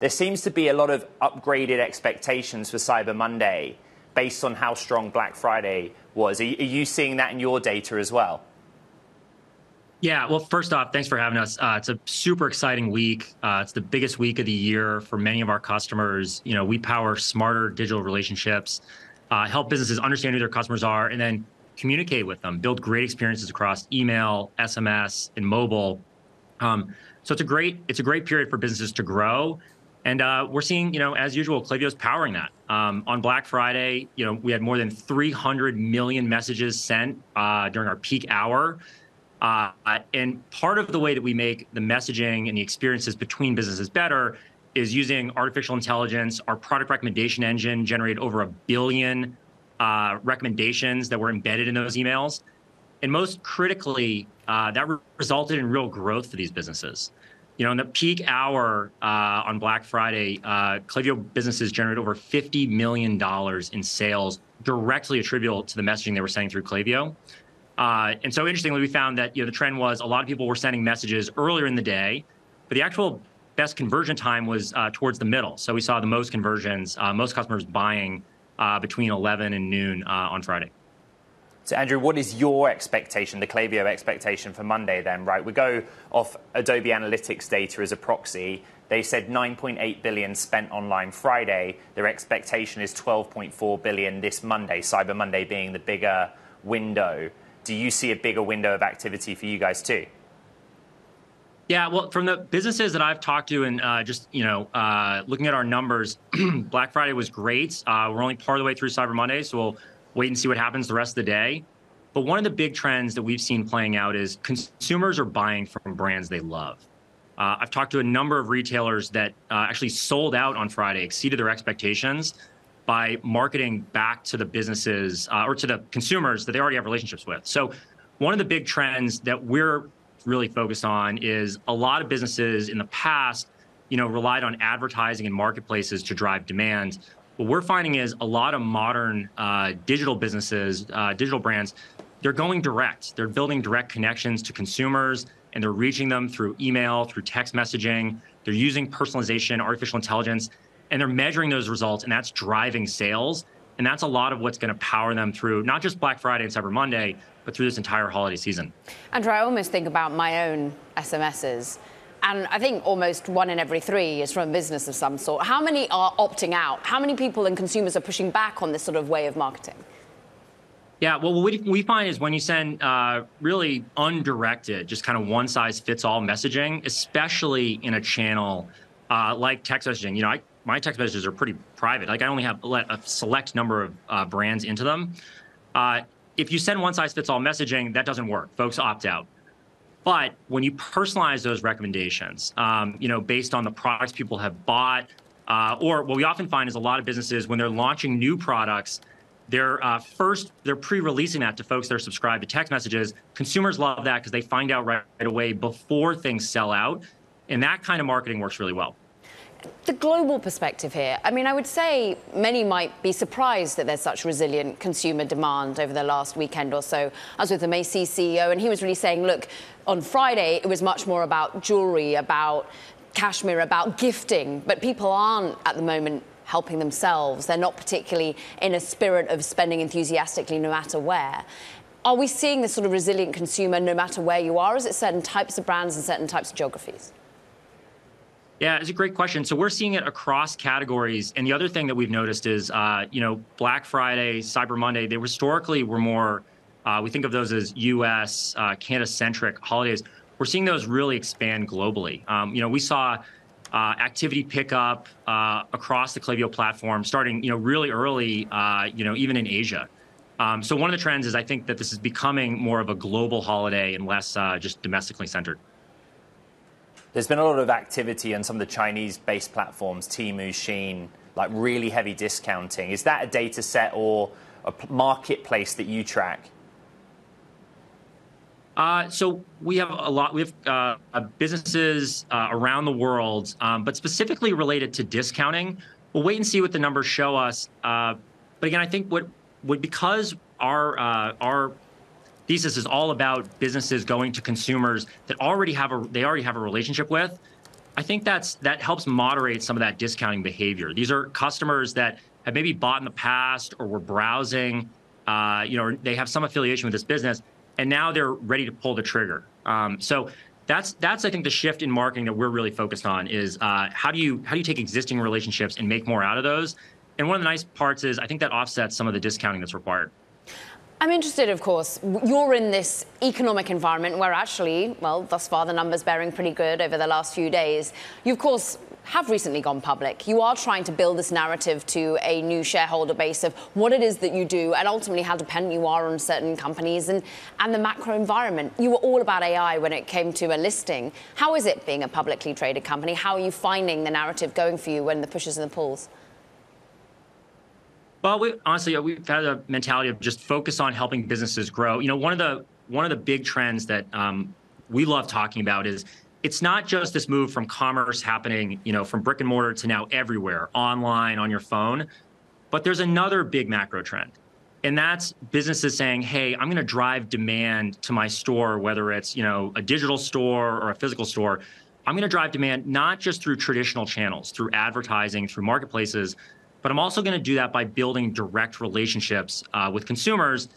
There seems to be a lot of upgraded expectations for Cyber Monday based on how strong Black Friday was. Are you seeing that in your data as well? Yeah, well, first off, thanks for having us. It's a super exciting week. It's the biggest week of the year for many of our customers. We power smarter digital relationships, help businesses understand who their customers are, and then communicate with them, build great experiences across email, SMS, and mobile. So it's a great period for businesses to grow. And we're seeing, as usual, Klaviyo is powering that. On Black Friday, we had more than 300 million messages sent during our peak hour. And part of the way that we make the messaging and the experiences between businesses better is using artificial intelligence. Our product recommendation engine generated over 1 billion recommendations that were embedded in those emails. And most critically, that resulted in real growth for these businesses. In the peak hour on Black Friday, Klaviyo businesses generated over $50 million in sales directly attributable to the messaging they were sending through Klaviyo. And so interestingly, we found that the trend was a lot of people were sending messages earlier in the day, but the actual best conversion time was towards the middle. So we saw the most conversions, most customers buying between 11 and noon on Friday. So Andrew, what is your expectation, the Klaviyo expectation for Monday then, right? We go off Adobe Analytics data as a proxy. They said 9.8 billion spent online Friday. Their expectation is 12.4 billion this Monday, Cyber Monday being the bigger window. Do you see a bigger window of activity for you guys too? Yeah, well, from the businesses that I've talked to and looking at our numbers, Black Friday was great. We're only part of the way through Cyber Monday, so we'll wait and see what happens the rest of the day. But one of the big trends that we've seen playing out is consumers are buying from brands they love. I've talked to a number of retailers that actually sold out on Friday, exceeded their expectations by marketing back to the businesses or to the consumers that they already have relationships with. So one of the big trends that we're really focused on is a lot of businesses in the past, relied on advertising and marketplaces to drive demand. What we're finding is a lot of modern digital businesses, digital brands, they're going direct. They're building direct connections to consumers, and they're reaching them through email, through text messaging. They're using personalization, artificial intelligence, and they're measuring those results, and that's driving sales. And that's a lot of what's going to power them through not just Black Friday and Cyber Monday, but through this entire holiday season. Andrew, I almost think about my own SMSs. And I think almost 1 in every 3 is from a business of some sort. How many are opting out? How many people and consumers are pushing back on this sort of way of marketing? Yeah, well, what we find is when you send really undirected, just kind of one-size-fits-all messaging, especially in a channel like text messaging. My text messages are pretty private. Like I only have a select number of brands into them. If you send one-size-fits-all messaging, that doesn't work. Folks opt out. But when you personalize those recommendations, based on the products people have bought, or what we often find is a lot of businesses, when they're launching new products, they're pre-releasing that to folks that are subscribed to text messages. Consumers love that because they find out right away before things sell out. And that kind of marketing works really well. The global perspective here, I would say many might be surprised that there's such resilient consumer demand over the last weekend or so. I was with the Macy's CEO, and he was really saying, look, on Friday, it was much more about jewelry, about cashmere, about gifting, but people aren't at the moment helping themselves. They're not particularly in a spirit of spending enthusiastically no matter where. Are we seeing this sort of resilient consumer no matter where you are? Or is it certain types of brands and certain types of geographies? Yeah, it's a great question. So we're seeing it across categories. And the other thing that we've noticed is, Black Friday, Cyber Monday, they historically were more, we think of those as US, Canada-centric holidays. We're seeing those really expand globally. We saw activity pick up across the Klaviyo platform starting, really early, even in Asia. So one of the trends is I think that this is becoming more of a global holiday and less just domestically centered. There's been a lot of activity on some of the Chinese-based platforms, Temu, Shein, like really heavy discounting. Is that a data set or a marketplace that you track? So we have a lot. We have businesses around the world, but specifically related to discounting. We'll wait and see what the numbers show us. But again, I think because our thesis is all about businesses going to consumers that already have a relationship with. I think that helps moderate some of that discounting behavior. These are customers that have maybe bought in the past or were browsing, they have some affiliation with this business, and now they're ready to pull the trigger. So that's I think the shift in marketing that we're really focused on is how do you take existing relationships and make more out of those? And one of the nice parts is I think that offsets some of the discounting that's required. I'm interested, of course, you're in this economic environment where actually, well, thus far the numbers bearing pretty good over the last few days. You, of course, have recently gone public. You are trying to build this narrative to a new shareholder base of what it is that you do and ultimately how dependent you are on certain companies and the macro environment. You were all about AI when it came to a listing. How is it being a publicly traded company? How are you finding the narrative going for you when the pushes and the pulls? Well, honestly, we've had a mentality of just focus on helping businesses grow. One of the big trends that we love talking about is it's not just this move from commerce happening, from brick and mortar to now everywhere, online, on your phone, but there's another big macro trend. And that's businesses saying, hey, I'm going to drive demand to my store, whether it's, a digital store or a physical store. I'm going to drive demand not just through traditional channels, through advertising, through marketplaces, but I'm also going to do that by building direct relationships with consumers.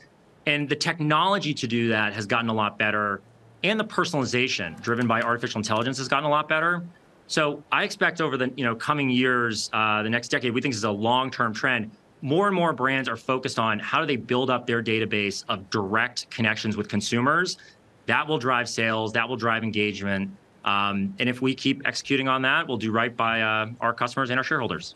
And the technology to do that has gotten a lot better. And the personalization driven by artificial intelligence has gotten a lot better. So I expect over the coming years, the next decade, we think this is a long-term trend. More and more brands are focused on how do they build up their database of direct connections with consumers. That will drive sales. That will drive engagement. And if we keep executing on that, we'll do right by our customers and our shareholders.